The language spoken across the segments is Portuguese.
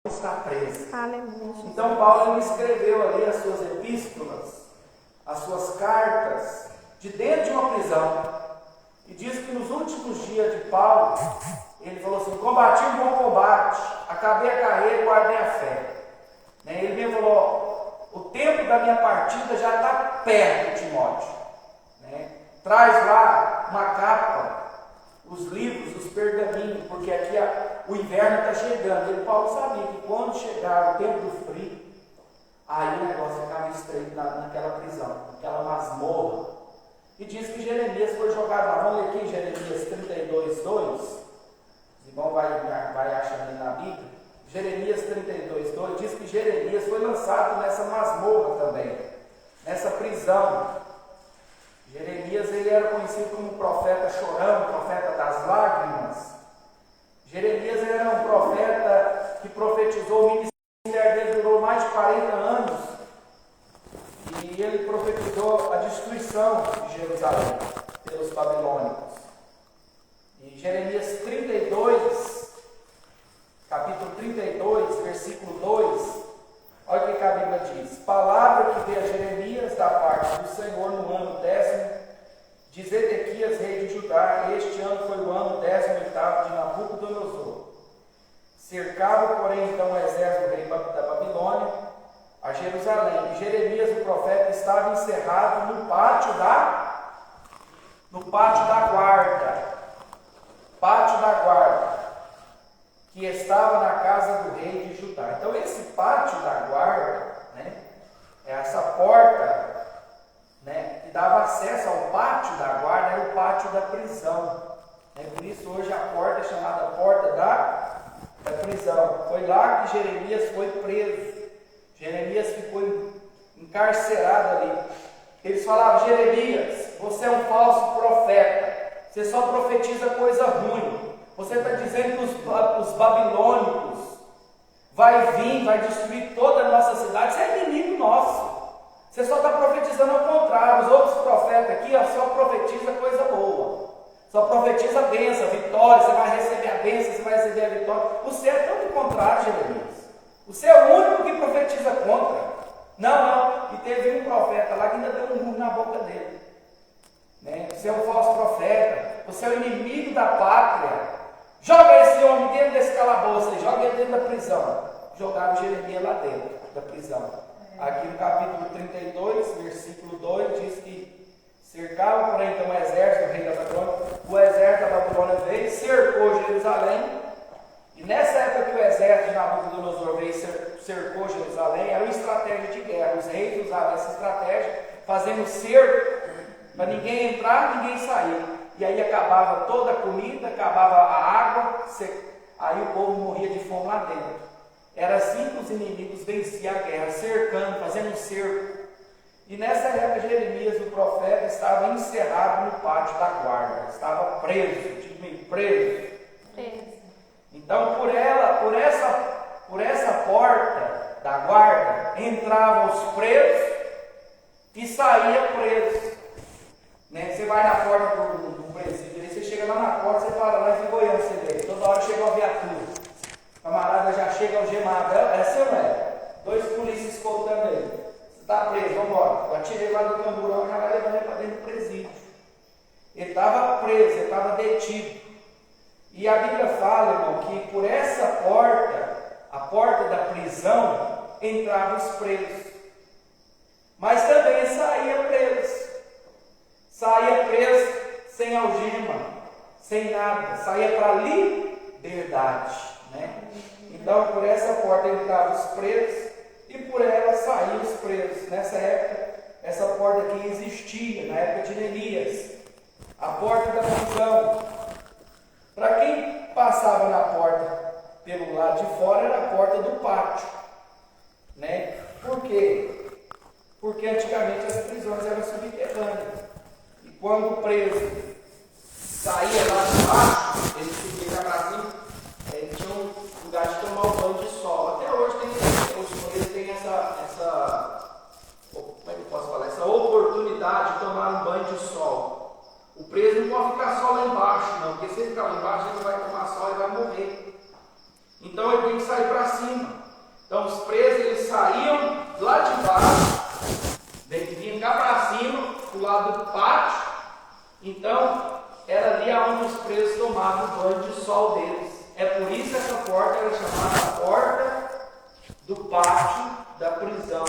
está presa. Aleluia. Então Paulo ele escreveu ali as suas epístolas, as suas cartas, de dentro de uma prisão. E diz que nos últimos dias de Paulo, ele falou assim: combati um bom combate, acabei a carreira e guardei a fé. Ele mesmo falou: o tempo da minha partida já está perto, Timóteo. Traz lá uma capa, os livros, os pergaminhos, porque aqui o inverno está chegando. Paulo sabia que quando chegar o tempo do frio, aí o negócio ficava estreito naquela prisão, naquela masmorra. E diz que Jeremias foi jogado lá. Vamos ler aqui em Jeremias 32, 2. Os irmãos vai achando aí na Bíblia. Jeremias 32, 2 diz que Jeremias foi lançado nessa masmorra também, nessa prisão. Jeremias ele era conhecido como profeta chorão, profeta das lágrimas. Jeremias era um profeta que profetizou, o ministério dele durou mais de 40 anos. E ele profetizou a destruição de Jerusalém pelos babilônicos. E Jeremias 32, capítulo 32, versículo 2, olha o que a Bíblia diz: palavra que veio a Jeremias da parte do Senhor no ano 10º de Zedequias, rei de Judá. Este ano foi o ano 18º de Nabucodonosor. Cercava, porém, então o exército do rei da Babilônia a Jerusalém. E Jeremias, o profeta, estava encerrado no pátio da guarda, que estava na casa do rei de Judá. Então esse pátio da guarda, é essa porta, que dava acesso ao pátio da guarda, era o pátio da prisão. Por isso hoje a porta é chamada porta da prisão. Foi lá que Jeremias foi preso. Jeremias ficou encarcerado ali. Eles falavam: Jeremias, você é um falso profeta, você só profetiza coisa ruim. Você está dizendo que os babilônicos vai vir, vai destruir toda a nossa cidade. Você é inimigo nosso. Você só está profetizando ao contrário. Os outros profetas aqui só profetizam coisa boa. Só profetiza bênção, vitória. Você vai receber a bênção, você vai receber a vitória. Você é todo o contrário, Jeremias. Você é o único que profetiza contra. Não. E teve um profeta lá que ainda deu um murro na boca dele. Você é um falso profeta. Você é o inimigo da pátria. Joga esse homem dentro desse calabouço, joga ele dentro da prisão. Jogaram Jeremias lá dentro da prisão. Aqui no capítulo 32, versículo 2, diz que cercava, porém, então o exército do rei da Babilônia. O exército da Babilônia veio, cercou Jerusalém. E nessa época que o exército de Nabucodonosor veio e cercou Jerusalém, era uma estratégia de guerra. Os reis usavam essa estratégia, fazendo cerco, para ninguém entrar, ninguém sair. E aí acabava toda a comida, acabava a água, aí o povo morria de fome lá dentro. Era assim que os inimigos venciam a guerra, cercando, fazendo um cerco. E nessa época Jeremias, o profeta, estava encerrado no pátio da guarda, estava preso, preso. Então por essa porta da guarda entravam os presos e saíam presos. Você vai na porta do presídio, aí você chega lá na porta, você fala lá em Goiânia, você vê, toda hora chega uma viatura, o camarada já chega algemado, é seu, dois polícias escoltando ele, você está preso, vamos embora. Eu atirei lá do camburão, já vai levando ele para dentro do presídio. Ele estava preso, ele estava detido. E a Bíblia fala, irmão, que por essa porta, a porta da prisão, entravam os presos, mas também saía preso. Saía preso sem algema, sem nada, saía para liberdade. Então, por essa porta entravam os presos e por ela saíam os presos. Nessa época, essa porta aqui existia, na época de Neemias, a porta da prisão. Para quem passava na porta pelo lado de fora, era a porta do pátio. Por quê? Porque antigamente as prisões eram subterrâneas. E quando o preso saía lá de baixo, ele subia para cima, ele tinha um lugar de tomar um banho de sol. Até hoje os presos têm essa oportunidade de tomar um banho de sol. O preso não pode ficar só lá embaixo, não, porque se ele ficar lá embaixo, ele vai tomar sol e vai morrer. Então ele tem que sair para cima. Então os presos eles saíam lá de baixo, vinham cá para cima, do lado do pátio. Então era ali onde os presos tomavam o banho de sol deles. É por isso que essa porta era chamada porta do pátio da prisão.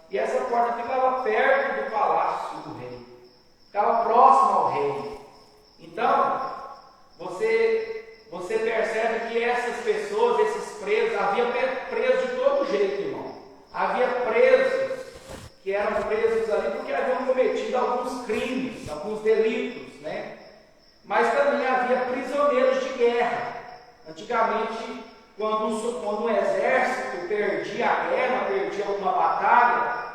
E essa porta ficava perto do palácio do rei, ficava próximo ao rei. Então você percebe que essas pessoas, esses presos, havia presos de todo jeito, irmão. Havia presos que eram presos ali porque haviam cometido alguns crimes, alguns delitos, né? Mas também havia prisioneiros de guerra. Antigamente, quando um exército perdia a guerra, perdia uma batalha,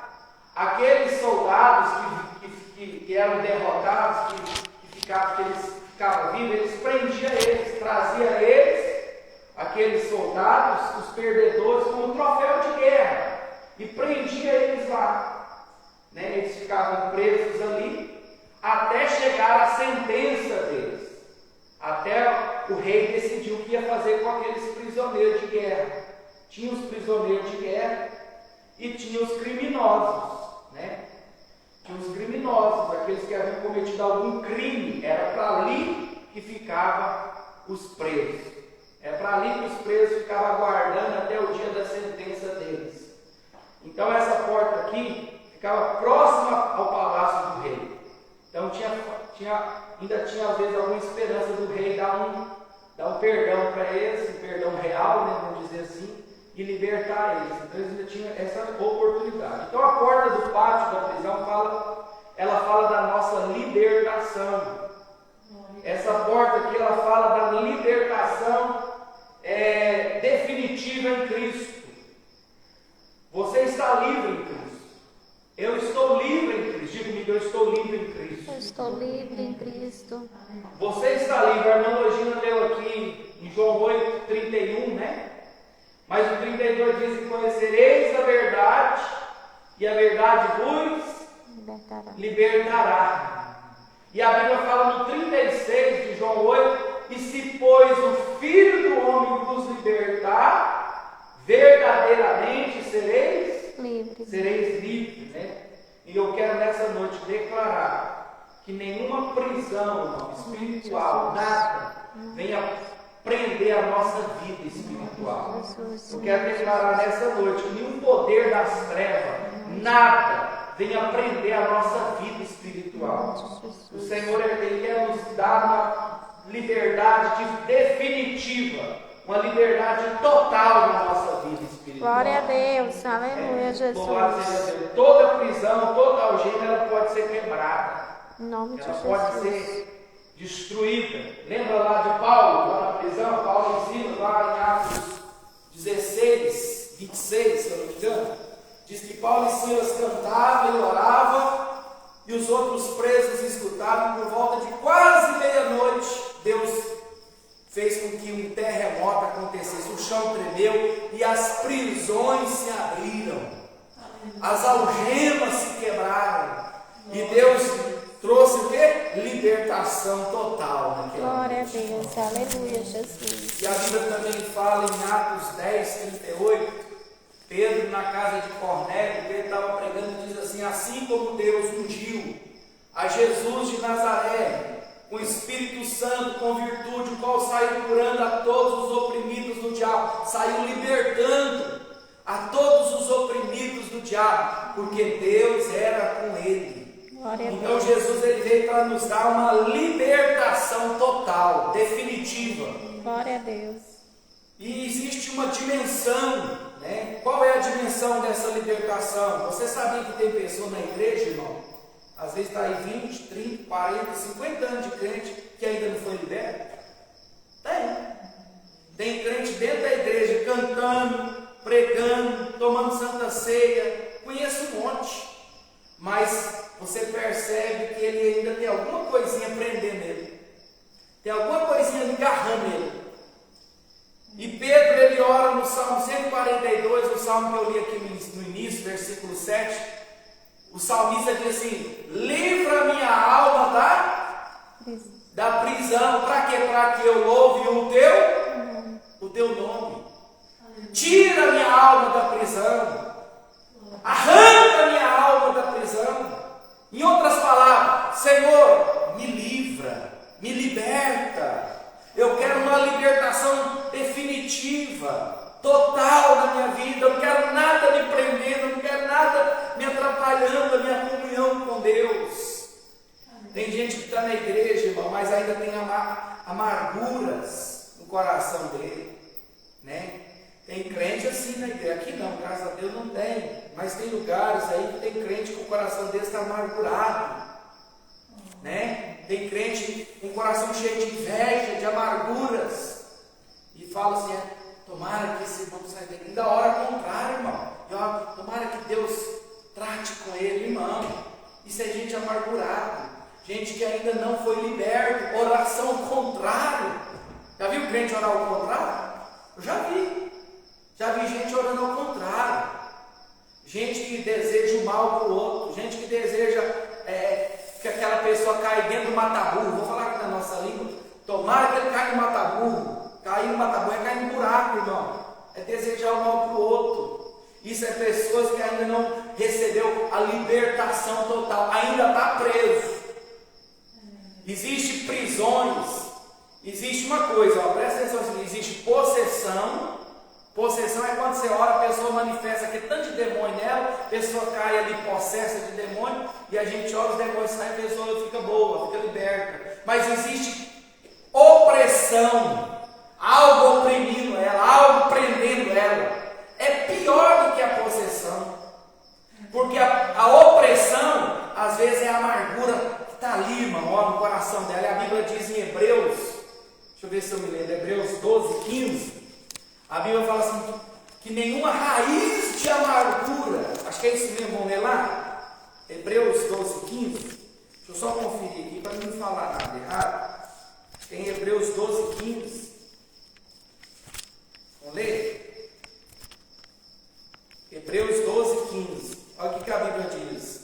aqueles soldados que eram derrotados, que eles ficavam vivos, eles prendiam eles, traziam eles, aqueles soldados, os perdedores, como troféu de guerra, e prendia eles lá. Né? Eles ficavam presos ali, até chegar a sentença deles. Até o rei decidiu o que ia fazer com aqueles prisioneiros de guerra. Tinha os prisioneiros de guerra e tinha os criminosos, né? Tinha os criminosos, aqueles que haviam cometido algum crime. Era para ali que ficavam os presos. Era para ali que os presos ficavam aguardando até o dia da sentença deles. Então essa porta aqui ficava próxima ao palácio do rei. Então ainda tinha às vezes alguma esperança do rei dar um perdão para eles, um perdão real, né, vamos dizer assim, e libertar eles. Então eles ainda tinham essa oportunidade. Então a porta do pátio da prisão fala da nossa libertação. Essa porta aqui ela fala da libertação definitiva em Cristo. Você está livre em Cristo. Eu estou livre em Cristo. Diga comigo, eu estou livre em Cristo. Eu estou livre em Cristo. Você está livre. A irmã Logina leu aqui em João 8:31, né? Mas o 32 diz que conhecereis a verdade, e a verdade vos libertará. E a Bíblia fala no 36 de João 8, e se pois o Filho do Homem vos libertar, verdadeiramente sereis livres. Sereis livres, né? E eu quero nessa noite declarar que nenhuma prisão espiritual, nada, venha prender a nossa vida espiritual. Eu quero declarar nessa noite que nenhum poder das trevas, nada, venha prender a nossa vida espiritual. O Senhor ele quer nos dar uma liberdade definitiva, uma liberdade total na nossa vida espiritual. Glória a Deus, aleluia, Jesus. Glória a Deus. Toda prisão, toda algema, ela pode ser quebrada. Em nome de ela Jesus. pode ser destruída. Lembra lá de Paulo, lá na prisão? Paulo ensina lá em Atos 16, 26, se eu não me engano. Diz que Paulo e Silas cantavam e oravam, e os outros presos escutavam. Por volta de quase meia-noite, Deus fez com que um terremoto acontecesse, o chão tremeu e as prisões se abriram, as algemas se quebraram, e Deus trouxe o quê? Libertação total naquela Glória noite. a Deus, aleluia, Jesus. E a Bíblia também fala em Atos 10:38, Pedro na casa de Cornélio, Pedro estava pregando e diz assim: assim como Deus ungiu a Jesus de Nazaré com o Espírito Santo, com virtude, o qual saiu curando a todos os oprimidos do diabo, saiu libertando a todos os oprimidos do diabo, porque Deus era com ele. Então Jesus ele veio para nos dar uma libertação total, definitiva. Glória a Deus. E existe uma dimensão, né? Qual é a dimensão dessa libertação? Você sabia que tem pessoa na igreja, irmão? Às vezes está aí 20, 30, 40, 50 anos de crente que ainda não foi liberto? Tem crente dentro da igreja cantando, pregando, tomando santa ceia. Conheço um monte. Mas você percebe que ele ainda tem alguma coisinha prendendo ele. Tem alguma coisinha agarrando ele. E Pedro ele ora no Salmo 142, o salmo que eu li aqui no início, versículo 7. O salmista diz assim: livra minha alma da prisão. Para quê? Para que eu louve o teu nome. Tira minha alma da Senhor, me livra, me liberta. Eu quero uma libertação definitiva, total na minha vida. Eu não quero nada me prendendo, eu não quero nada me atrapalhando a minha comunhão com Deus. Tem gente que está na igreja, irmão, mas ainda tem amarguras no coração dele, né? Tem crente assim na igreja. Aqui não, graças a Deus não tem, mas tem lugares aí que tem crente que o coração dele está amargurado, né? Tem crente com o coração cheio de inveja, de amarguras, e fala assim: tomara que esse irmão saia daqui. Da hora contrária, irmão. E, ó, tomara que Deus trate com ele, irmão. Isso é gente amargurada, gente que ainda não foi liberto. Oração ao contrário. Já viu crente orar ao contrário? Eu já vi. Já vi gente orando ao contrário. Gente que deseja o mal para o outro. Gente que deseja que aquela pessoa caia dentro do mataburro. Vou falar aqui na nossa língua. Tomara que ele caia no mataburro. Cair no mataburro é cair no buraco, irmão. É desejar o mal para o outro. Isso é pessoas que ainda não recebeu a libertação total. Ainda está preso. Existem prisões. Existe uma coisa, ó, presta atenção. Existe possessão. Possessão é quando você ora, a pessoa manifesta aquele tanto de demônio nela, a pessoa cai ali possessa de demônio, e a gente ora, os demônios saem, a pessoa fica boa, fica liberta. Mas existe opressão, algo oprimindo ela, algo prendendo ela. É pior do que a possessão, porque a opressão, às vezes, é a amargura que está ali, irmão, ó, no coração dela. A Bíblia diz em Hebreus, deixa eu ver se eu me lembro, Hebreus 12, 15. A Bíblia fala assim, que nenhuma raiz de amargura, acho que é isso mesmo, vamos ler lá? Hebreus 12, 15. Deixa eu só conferir aqui para não falar nada errado. Tem Hebreus 12, 15. Vamos ler? Hebreus 12, 15. Olha o que a Bíblia diz.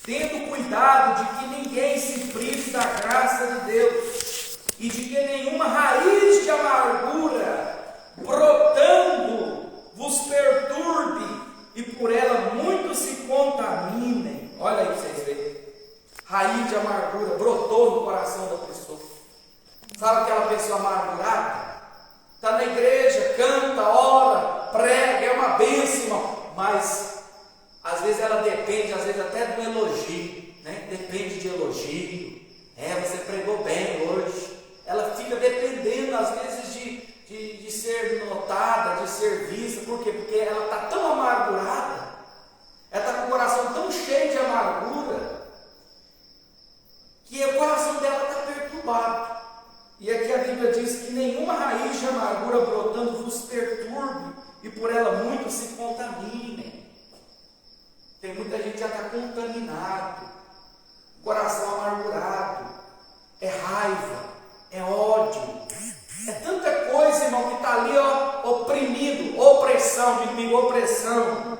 Tendo cuidado de que ninguém se prive da graça de Deus, e de que nenhuma raiz de amargura brotando vos perturbe, e por ela muitos se contaminem. Olha aí para vocês verem. Raiz de amargura brotou no coração da pessoa. Sabe aquela pessoa amargurada? Está na igreja, canta, ora, prega, é uma bênção, mas às vezes ela depende, às vezes até do elogio, né? Depende de elogio. Você pregou bem hoje. Ela fica dependendo, às vezes, de ser notada, de ser vista. Por quê? Porque ela está tão amargurada, ela está com o coração tão cheio de amargura, que o coração dela está perturbado. E aqui a Bíblia diz que nenhuma raiz de amargura brotando vos perturbe, e por ela muitos se contaminem. Tem muita gente que já está contaminado, coração amargurado, é raiva, é ódio, é tanta coisa, irmão, que está ali, ó, oprimido. Opressão, diga comigo, opressão.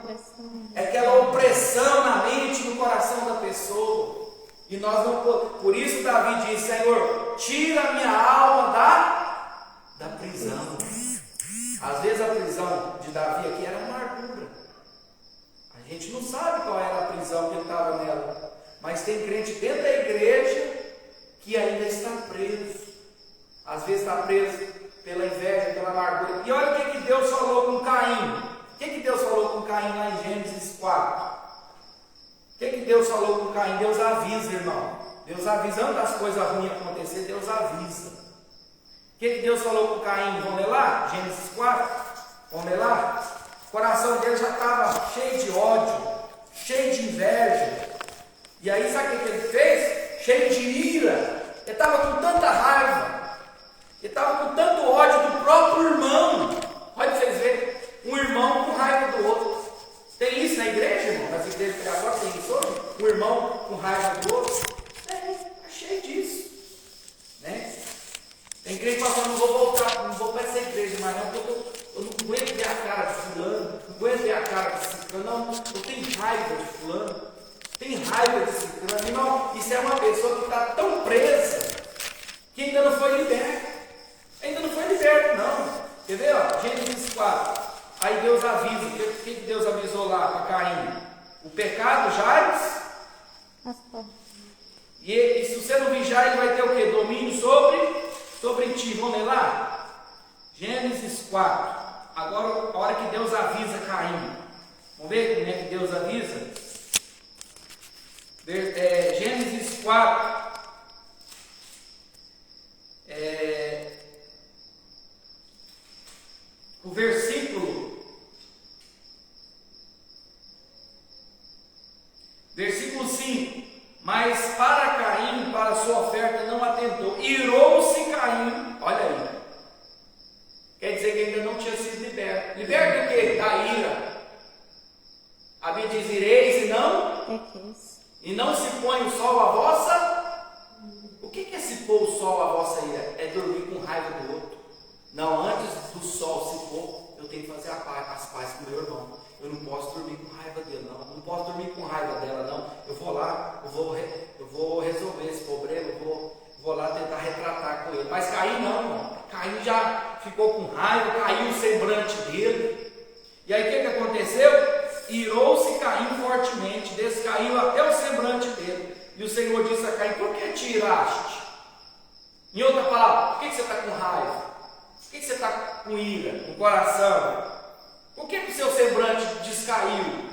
É aquela opressão na mente, no coração da pessoa. E nós não, por isso Davi diz: Senhor, tira a minha alma da prisão. Às vezes a prisão de Davi aqui era amargura. A gente não sabe qual era a prisão que ele estava nela, mas tem crente dentro da igreja que ainda está preso. Às vezes está preso pela inveja, pela amargura. E olha o que Deus falou com Caim. O que Deus falou com Caim lá em Gênesis 4? O que Deus falou com Caim? Deus avisa, irmão. Deus avisa, antes das coisas ruins acontecer, Deus avisa. O que Deus falou com Caim? Vamos ler lá? Gênesis 4? Vamos ler lá? O coração dele já estava cheio de ódio, cheio de inveja. E aí sabe o que ele fez? Cheio de ira. Ele estava com tanta raiva. Ele estava com tanto ódio do próprio irmão. Olha para vocês verem. Um irmão com raiva do outro. Tem isso na igreja, irmão? Nas igrejas que agora tem isso hoje? Um irmão com raiva do outro? Está cheio disso. Né? Tem igreja que fala: não vou voltar, não vou para essa igreja mais não, porque eu não aguento ver a cara de fulano, não aguento ver a cara de ciclano, não, eu tenho raiva de fulano, tenho raiva de ciclano. Irmão, isso é uma pessoa que está tão presa que ainda não foi liberta. Ainda não foi liberto, não. Quer ver? Ó, Gênesis 4. Aí Deus avisa. O que Deus avisou lá para Caim? O pecado jaz E se você não vigiar, ele vai ter o quê? Domínio sobre ti. Vamos ler lá? Gênesis 4. Agora, a hora que Deus avisa Caim. Vamos ver como é que Deus avisa? Gênesis 4. O versículo 5. Mas para Caim, para a sua oferta, não atentou. Irou-se Caim. Olha aí. Quer dizer que ainda não tinha sido liberto. Liberto do quê? Da ira. A Bíblia diz: ireis e não se põe o sol à vossa. O que é se pôr o sol à vossa ira? É dormir com raiva do outro. Não, antes do sol se pôr, eu tenho que fazer as pazes com o meu irmão. Eu não posso dormir com raiva dele, não. Eu não posso dormir com raiva dela, não. Eu vou lá, eu vou resolver esse problema, eu vou lá tentar retratar com ele. Mas Caim não, irmão. Caim já ficou com raiva, caiu o semblante dele. E aí o que aconteceu? Irou-se Caim fortemente, descaiu até o semblante dele. E o Senhor disse a Caim: por que te iraste? Em outra palavra, por que você está com raiva? Por que você está com ira no coração? Por que o seu semblante descaiu?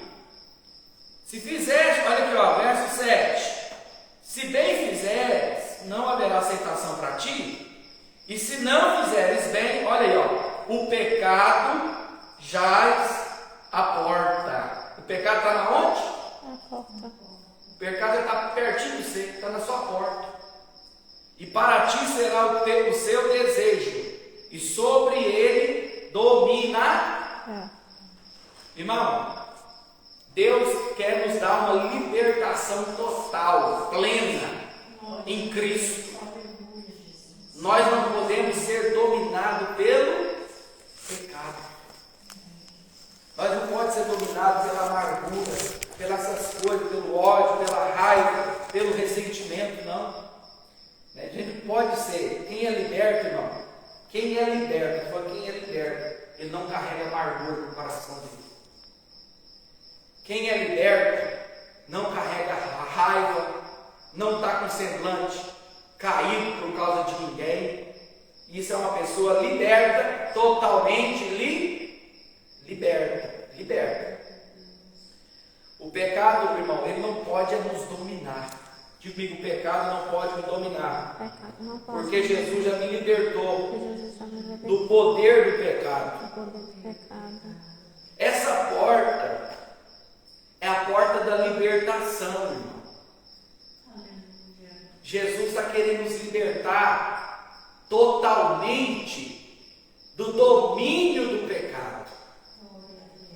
Se fizeres, olha aqui, ó, verso 7. Se bem fizeres, não haverá aceitação para ti. E se não fizeres bem, olha aí, ó, o pecado jaz à porta. O pecado está na onde? Na porta. O pecado está pertinho de você, está na sua porta. E para ti será o seu desejo, e sobre ele dominará. Irmão, Deus quer nos dar uma libertação total, plena, em Cristo. Nós não podemos ser dominados pelo pecado. Nós não podemos ser dominados pela amargura, pelas essas coisas, pelo ódio, pela raiva, pelo ressentimento, não. A gente pode ser. Quem é liberto, irmão? Quem é liberto? Quem é liberto? Ele não carrega amargura no coração dele. Quem é liberto não carrega raiva, não está com semblante caído por causa de ninguém. Isso é uma pessoa liberta, totalmente liberta. O pecado, irmão, ele não pode nos dominar. Digo comigo, o pecado não pode me dominar. Porque Jesus já me libertou do poder do pecado. Essa porta é a porta da libertação, irmão. Jesus está querendo nos libertar totalmente do domínio do pecado.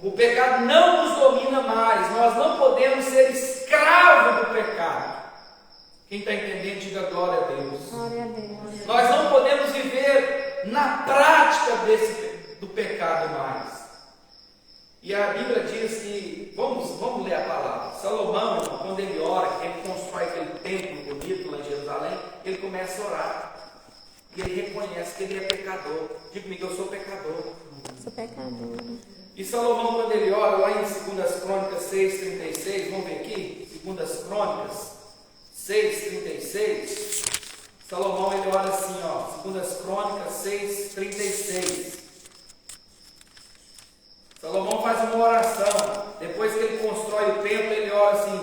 O pecado não nos domina mais. Nós não podemos ser escravos do pecado. Quem está entendendo, diga glória a Deus. Glória a Deus. Nós não podemos viver na prática do pecado mais. E a Bíblia diz que, vamos ler a palavra. Salomão, quando ele ora, ele constrói aquele templo bonito lá em Jerusalém, ele começa a orar. E ele reconhece que ele é pecador. Diga comigo, eu sou pecador. Sou pecador. E Salomão, quando ele ora lá em 2 Crônicas 6:36, vamos ver aqui, 2 Crônicas 6:36, Salomão ele ora assim, ó, 2 Crônicas 6:36. Salomão faz uma oração, depois que ele constrói o templo, ele ora assim: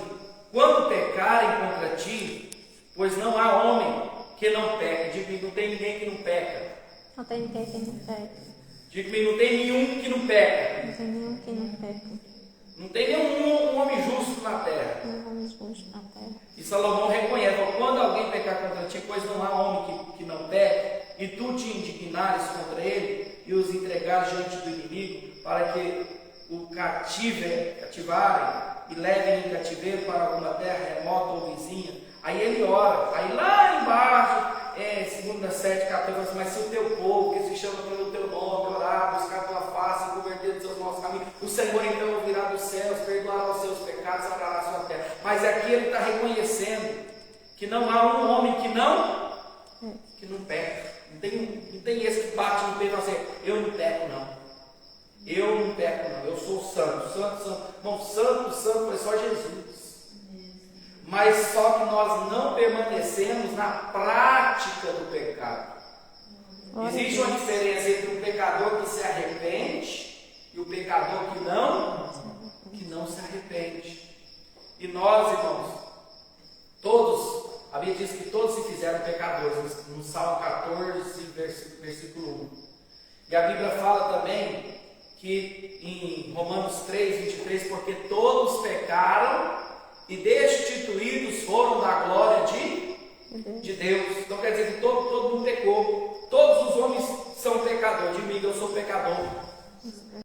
quando pecarem contra ti, pois não há homem que não peque. Diga comigo, não tem ninguém que não peca. Não tem ninguém que não peca. Diga comigo, não tem nenhum que não peca. Não tem nenhum que não peca. Não tem nenhum homem justo na terra. Não vamos justos na terra. E Salomão reconhece: quando alguém pecar contra ti, pois não há homem que não peque, e tu te indignares contra ele e os entregares diante do inimigo, para que o cativarem e levem em cativeiro para alguma terra remota ou vizinha. Aí ele ora, aí lá embaixo, 2 7, 14, assim, mas se o teu povo, que se chama pelo teu nome, orar, buscar a tua face, converter dos seus maus caminhos, o Senhor então ouvirá dos céus, perdoará os seus pecados, sarará a sua terra. Mas aqui ele está reconhecendo que não há um homem que não peca. Não tem esse que bate no peito e fala assim: eu não peco não. Eu não peco não, eu sou santo. Irmão, santo foi só Jesus. mas só que nós não permanecemos na prática do pecado. Existe uma diferença entre o pecador que se arrepende e o pecador que não se arrepende. E nós, irmãos, todos, a Bíblia diz que todos se fizeram pecadores, no Salmo 14, versículo 1. E a Bíblia fala também que em Romanos 3, 23, porque todos pecaram e destituídos foram da glória de Deus. Então quer dizer que todo mundo pecou. Todos os homens são pecadores. De mim, eu sou pecador.